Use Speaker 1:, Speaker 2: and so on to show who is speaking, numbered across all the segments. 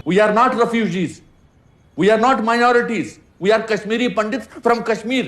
Speaker 1: We are not refugees. We are not minorities. We are Kashmiri Pandits from Kashmir.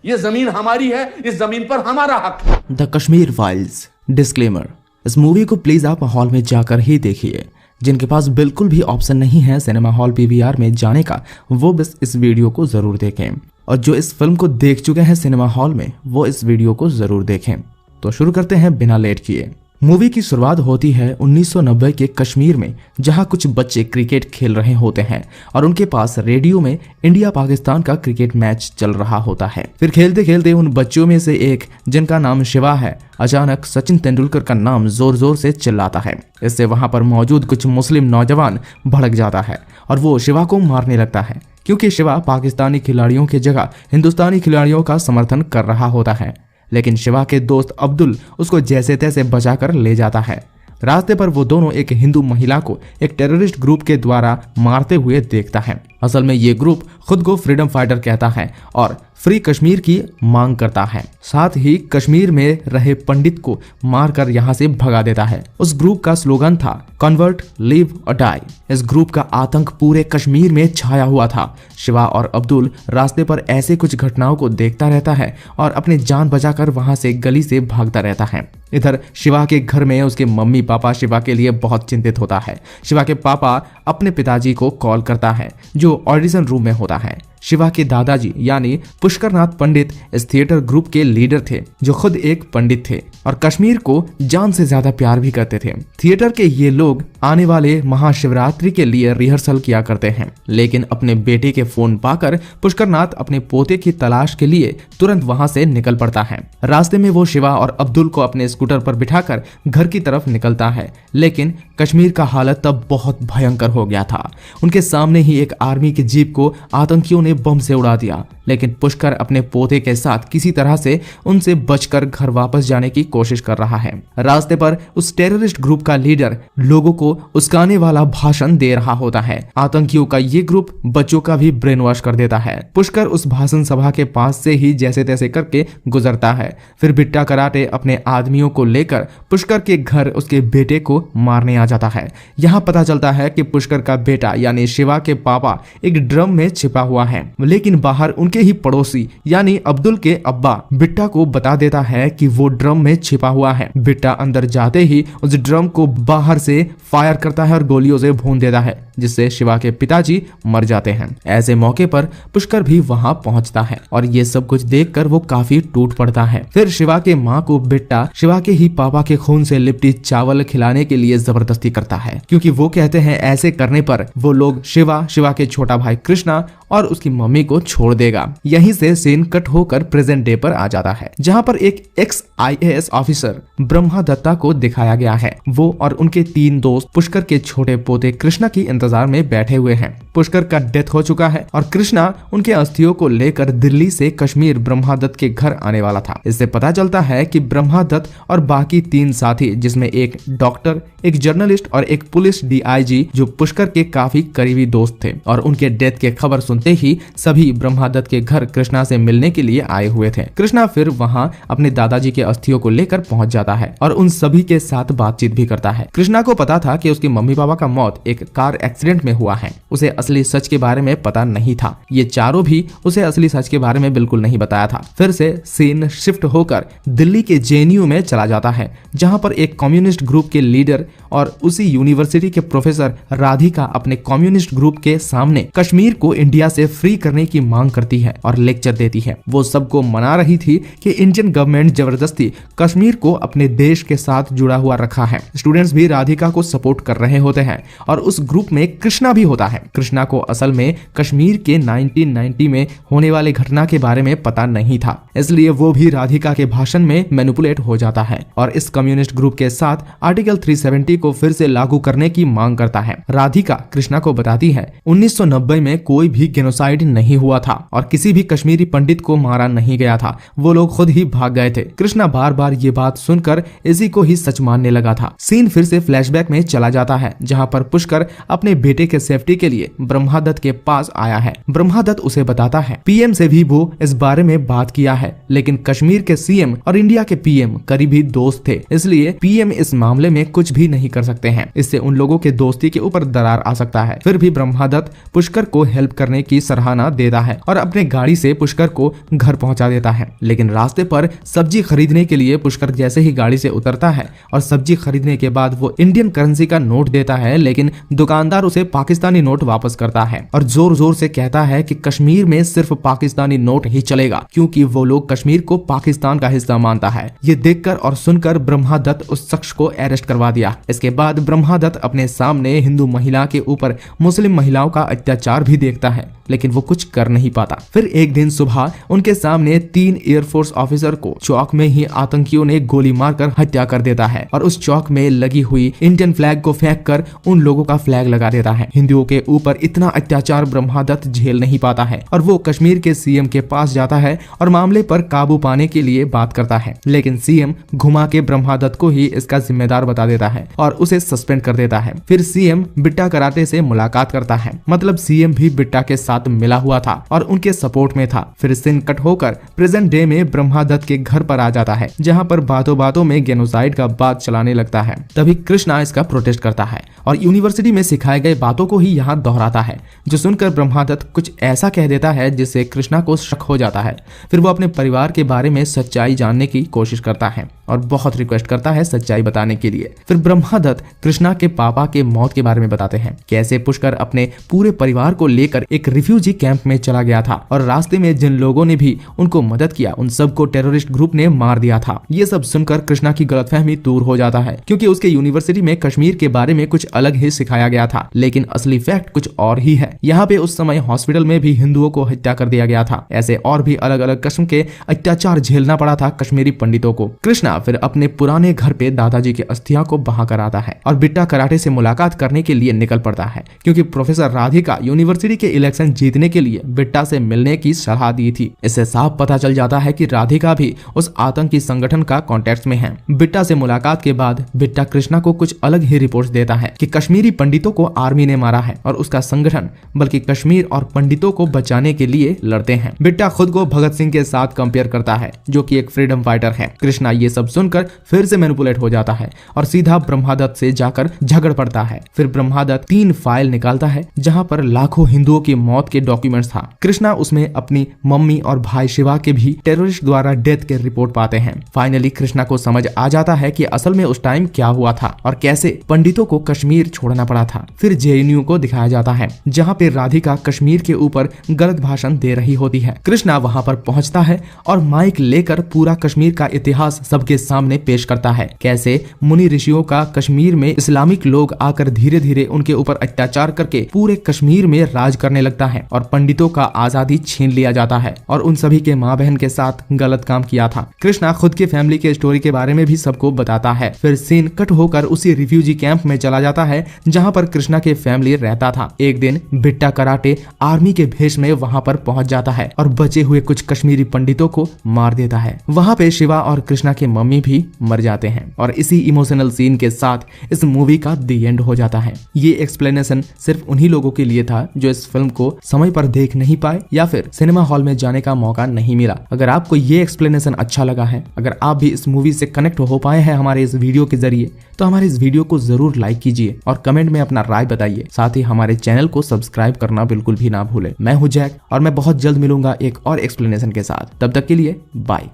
Speaker 1: ये जमीन हमारी है, इस जमीन पर हमारा हक है।
Speaker 2: The Kashmir files. डिस्क्लेमर, इस मूवी को प्लीज आप हॉल में जाकर ही देखिए। जिनके पास बिल्कुल भी ऑप्शन नहीं है सिनेमा हॉल पीवीआर में जाने का, वो बस इस वीडियो को जरूर देखें, और जो इस फिल्म को देख चुके हैं सिनेमा हॉल में वो इस वीडियो को जरूर देखें। तो शुरू करते हैं बिना लेट किए। मूवी की शुरुआत होती है 1990 के कश्मीर में, जहां कुछ बच्चे क्रिकेट खेल रहे होते हैं और उनके पास रेडियो में इंडिया पाकिस्तान का क्रिकेट मैच चल रहा होता है। फिर खेलते खेलते उन बच्चों में से एक, जिनका नाम शिवा है, अचानक सचिन तेंदुलकर का नाम जोर जोर से चिल्लाता है। इससे वहां पर मौजूद कुछ मुस्लिम नौजवान भड़क जाता है और वो शिवा को मारने लगता है, क्योंकि शिवा पाकिस्तानी खिलाड़ियों की जगह हिंदुस्तानी खिलाड़ियों का समर्थन कर रहा होता है। लेकिन शिवा के दोस्त अब्दुल उसको जैसे तैसे बचाकर ले जाता है। रास्ते पर वो दोनों एक हिंदू महिला को एक टेररिस्ट ग्रुप के द्वारा मारते हुए देखता है। असल में ये ग्रुप खुद को फ्रीडम फाइटर कहता है और फ्री कश्मीर की मांग करता है। साथ ही कश्मीर में रहे पंडित को मारकर यहाँ से भगा देता है। उस ग्रुप का स्लोगन था कन्वर्ट, लिव और डाई। इस ग्रुप का आतंक पूरे कश्मीर में छाया हुआ था। शिवा और अब्दुल रास्ते पर ऐसे कुछ घटनाओं को देखता रहता है और अपनी जान बचाकर वहां से गली से भागता रहता है। इधर शिवा के घर में उसके मम्मी पापा शिवा के लिए बहुत चिंतित होता है। शिवा के पापा अपने पिताजी को कॉल करता है, जो ऑडिशन रूम में होता है। शिवा के दादाजी यानी पुष्करनाथ पंडित इस थिएटर ग्रुप के लीडर थे, जो खुद एक पंडित थे और कश्मीर को जान से ज्यादा प्यार भी करते थे। थिएटर के ये लोग आने वाले महाशिवरात्रि के लिए रिहर्सल किया करते हैं, लेकिन अपने बेटे के फोन पाकर पुष्करनाथ अपने पोते की तलाश के लिए तुरंत वहां से निकल पड़ता है। रास्ते में वो शिवा और अब्दुल को अपने स्कूटर पर बिठाकर घर की तरफ निकलता है, लेकिन कश्मीर का हालत तब बहुत भयंकर हो गया था। उनके सामने ही एक आर्मी की जीप को आतंकियों ने बम से उड़ा दिया, लेकिन पुष्कर अपने पोते के साथ किसी तरह से उनसे बचकर घर वापस जाने की कोशिश कर रहा है। रास्ते पर उस टेररिस्ट ग्रुप का लीडर लोगों को उस्काने वाला भाषण दे रहा होता है। आतंकियों का ये ग्रुप बच्चों का भी ब्रेन वॉश कर देता है। पुष्कर उस भाषण सभा के पास से ही जैसे तैसे करके गुजरता है। फिर बिट्टा कराटे अपने आदमियों को लेकर पुष्कर के घर उसके बेटे को मारने आ जाता है। यहाँ पता चलता है कि पुष्कर का बेटा यानी शिवा के पापा एक ड्रम में छिपा हुआ है, लेकिन बाहर उनके ही पड़ोसी यानी अब्दुल के अब्बा बिट्टा को बता देता है कि वो ड्रम में छिपा हुआ है। बिट्टा अंदर जाते ही उस ड्रम को बाहर से फायर करता है और गोलियों से भून देता है, जिससे शिवा के पिताजी मर जाते हैं। ऐसे मौके पर पुष्कर भी वहां पहुंचता है और ये सब कुछ देखकर वो काफी टूट पड़ता है। फिर शिवा के माँ को बिट्टा शिवा के ही पापा के खून से लिपटी चावल खिलाने के लिए जबरदस्ती करता है, क्योंकि वो कहते हैं ऐसे करने पर वो लोग शिवा के छोटा भाई कृष्णा और उसकी मम्मी को छोड़ देगा। यहीं से सीन कट होकर प्रेजेंट डे पर आ जाता है, जहां पर एक ex IAS officer Brahma Datta को दिखाया गया है। वो और उनके 3 दोस्त पुष्कर के छोटे पोते कृष्णा की इंतजार में बैठे हुए हैं। पुष्कर का डेथ हो चुका है और कृष्णा उनके अस्थियों को लेकर दिल्ली से कश्मीर ब्रह्मादत्त के घर आने वाला था। इससे पता चलता है कि ब्रह्मादत्त और बाकी 3 साथी, जिसमें एक डॉक्टर, एक जर्नलिस्ट और एक पुलिस DIG, जो पुष्कर के काफी करीबी दोस्त थे, और उनके डेथ की खबर सुनते ही सभी ब्रह्मादत्त के घर कृष्णा से मिलने के लिए आए हुए थे। कृष्णा फिर वहां अपने दादाजी के अस्थियों को लेकर पहुंच जाता है और उन सभी के साथ बातचीत भी करता है। कृष्णा को पता था कि उसके मम्मी पापा का मौत एक कार एक्सीडेंट में हुआ है। उसे असली सच के बारे में पता नहीं था। ये चारों भी उसे असली सच के बारे में बिल्कुल नहीं बताया था। फिर से सीन शिफ्ट होकर दिल्ली के JNU में चला जाता है, जहां पर एक कम्युनिस्ट ग्रुप के लीडर और उसी यूनिवर्सिटी के प्रोफेसर राधिका अपने कम्युनिस्ट ग्रुप के सामने कश्मीर को इंडिया से फ्री करने की मांग करती है और लेक्चर देती है। वो सबको मना रही थी कि इंडियन गवर्नमेंट जबरदस्ती कश्मीर को अपने देश के साथ जुड़ा हुआ रखा है। स्टूडेंट्स भी राधिका को सपोर्ट कर रहे होते हैं और उस ग्रुप में कृष्णा भी होता है। कृष्णा को असल में कश्मीर के 1990 में होने वाले घटना के बारे में पता नहीं था, इसलिए वो भी राधिका के भाषण में मैनिपुलेट हो जाता है और इस कम्युनिस्ट ग्रुप के साथ आर्टिकल 370 को फिर से लागू करने की मांग करता है। राधिका कृष्णा को बताती है 1990 में कोई भी गेनोसाइड नहीं हुआ था और किसी भी कश्मीरी पंडित को मारा नहीं गया था, वो लोग खुद ही भाग गए थे। कृष्णा बार बार ये बात सुनकर इसी को ही सच मानने लगा था। सीन फिर से फ्लैशबैक में चला जाता है, जहां पर पुष्कर अपने बेटे के सेफ्टी के लिए ब्रह्मादत्त के पास आया है। ब्रह्मादत्त उसे बताता है पीएम से भी वो इस बारे में बात किया है, लेकिन कश्मीर के सीएम और इंडिया के पीएम करीबी दोस्त थे, इसलिए पीएम इस मामले में कुछ भी नहीं कर सकते हैं। इससे उन लोगों के दोस्ती के ऊपर दरार आ सकता है। फिर भी ब्रह्मादत्त पुष्कर को हेल्प करने की सराहना देता है और अपने गाड़ी से पुष्कर को घर पहुंचा देता है। लेकिन रास्ते पर सब्जी खरीदने के लिए पुष्कर जैसे ही गाड़ी से उतरता है और सब्जी खरीदने के बाद वो इंडियन करेंसी का नोट देता है, लेकिन दुकानदार उसे पाकिस्तानी नोट वापस करता है और जोर जोर से कहता है कि कश्मीर में सिर्फ पाकिस्तानी नोट ही चलेगा, क्योंकि वो लोग कश्मीर को पाकिस्तान का हिस्सा मानता है। ये देखकर और सुनकर ब्रह्मादत्त उस शख्स को अरेस्ट करवा दिया। इसके बाद ब्रह्मादत्त अपने सामने हिंदू महिला के ऊपर मुस्लिम महिलाओं का अत्याचार भी देखता है, लेकिन वो कुछ कर नहीं पाता। फिर एक दिन सुबह उनके सामने 3 एयरफोर्स ऑफिसर को चौक में ही आतंकियों ने गोली मारकर हत्या कर देता है और उस चौक में लगी हुई इंडियन फ्लैग को फेंक कर उन लोगों का फ्लैग लगा देता है। हिंदुओं के ऊपर इतना अत्याचार ब्रह्मादत्त झेल नहीं पाता है और वो कश्मीर के सीएम के पास जाता है और मामले पर काबू पाने के लिए बात करता है, लेकिन सीएम घुमा के ब्रह्मादत्त को ही इसका जिम्मेदार बता देता है और उसे सस्पेंड कर देता है। फिर सीएम बिट्टा कराटे से मुलाकात करता है, मतलब सीएम भी बिट्टा के साथ मिला हुआ था और उनके सपोर्ट में था। फिर सीन कट होकर प्रेजेंट डे में ब्रह्मादत्त के घर पर आ जाता है, जहां पर बातों बातों में गेनोसाइड का बात चलाने लगता है। तभी कृष्णा इसका प्रोटेस्ट करता है और यूनिवर्सिटी में सिखाए गए बातों को ही यहाँ दोहराता है, जो सुनकर ब्रह्मादत्त कुछ ऐसा कह देता है जिससे कृष्णा को शक हो जाता है। फिर वो अपने परिवार के बारे में सच्चाई जानने की कोशिश करता है और बहुत रिक्वेस्ट करता है सच्चाई बताने के लिए। फिर ब्रह्मादत्त कृष्णा के पापा के मौत के बारे में बताते हैं, कैसे पुष्कर अपने पूरे परिवार को लेकर एक रिफ्यूजी कैंप में चला गया था और रास्ते में जिन लोगों ने भी उनको मदद किया उन सबको टेररिस्ट ग्रुप ने मार दिया था। ये सब सुनकर कृष्णा की गलतफहमी दूर हो जाता है, क्योंकि उसके यूनिवर्सिटी में कश्मीर के बारे में कुछ अलग ही सिखाया गया था, लेकिन असली फैक्ट कुछ और ही है। यहाँ पे उस समय हॉस्पिटल में भी हिंदुओं को हत्या कर दिया गया था। ऐसे और भी अलग अलग किस्म के अत्याचार झेलना पड़ा था कश्मीरी पंडितों को। कृष्णा फिर अपने पुराने घर पे दादाजी की अस्थियां को बहा कर आता है और बिट्टा कराटे से मुलाकात करने के लिए निकल पड़ता है, क्योंकि प्रोफेसर राधिका यूनिवर्सिटी के इलेक्शन जीतने के लिए बिट्टा से मिलने की सलाह दी थी। इससे साफ पता चल जाता है कि राधिका भी उस आतंकी संगठन का कॉन्टेक्ट में है। बिट्टा से मुलाकात के बाद बिट्टा कृष्णा को कुछ अलग ही रिपोर्ट्स देता है कि कश्मीरी पंडितों को आर्मी ने मारा है और उसका संगठन बल्कि कश्मीर और पंडितों को बचाने के लिए लड़ते हैं। बिट्टा खुद को भगत सिंह के साथ कंपेयर करता है, जो कि एक फ्रीडम फाइटर है। कृष्णा ये सब सुनकर फिर से मैनिपुलेट हो जाता है और सीधा ब्रह्मादत्त से जाकर झगड़ पड़ता है। फिर ब्रह्मादत्त 3 फाइल निकालता है जहां पर लाखों हिंदुओं की मौत के डॉक्यूमेंट्स था। कृष्णा उसमें अपनी मम्मी और भाई शिवा के भी टेररिस्ट द्वारा डेथ के रिपोर्ट पाते हैं। फाइनली कृष्णा को समझ आ जाता है कि असल में उस टाइम क्या हुआ था और कैसे पंडितों को कश्मीर छोड़ना पड़ा था। फिर जेएनयू को दिखाया जाता है, जहां पे राधिका कश्मीर के ऊपर गलत भाषण दे रही होती है। कृष्णा वहां पर पहुंचता है और माइक लेकर पूरा कश्मीर का इतिहास सबके सामने पेश करता है, कैसे मुनि ऋषियों का कश्मीर में इस्लामिक लोग आकर धीरे धीरे उनके ऊपर अत्याचार करके पूरे कश्मीर में राज करने लगता है और पंडितों का आजादी छीन लिया जाता है और उन सभी के माँ बहन के साथ गलत काम किया था। कृष्णा खुद के फैमिली के स्टोरी के बारे में भी सबको बताता है। फिर सीन कट होकर उसी रिफ्यूजी कैंप में चला जाता है जहाँ पर कृष्णा के फैमिली रहता था। एक दिन बिट्टा कराटे आर्मी के भेष में वहाँ पर पहुँच जाता है और बचे हुए कुछ कश्मीरी पंडितों को मार देता है। वहाँ पे शिवा और कृष्णा के मम्मी भी मर जाते हैं और इसी इमोशनल सीन के साथ इस मूवी का दी एंड हो जाता है। ये एक्सप्लेनेशन सिर्फ उन्हीं लोगों के लिए था जो इस फिल्म को समय पर देख नहीं पाए या फिर सिनेमा हॉल में जाने का मौका नहीं मिला। अगर आपको ये एक्सप्लेनेशन अच्छा लगा है, अगर आप भी इस मूवी से कनेक्ट हो पाए हैं हमारे इस वीडियो के जरिए, तो हमारे इस वीडियो को जरूर लाइक कीजिए और कमेंट में अपना राय बताइए। साथ ही हमारे चैनल को सब्सक्राइब करना बिल्कुल भी ना भूले। मैं हूं जैक और मैं बहुत जल्द मिलूंगा एक और एक्सप्लेनेशन के साथ। तब तक के लिए बाय।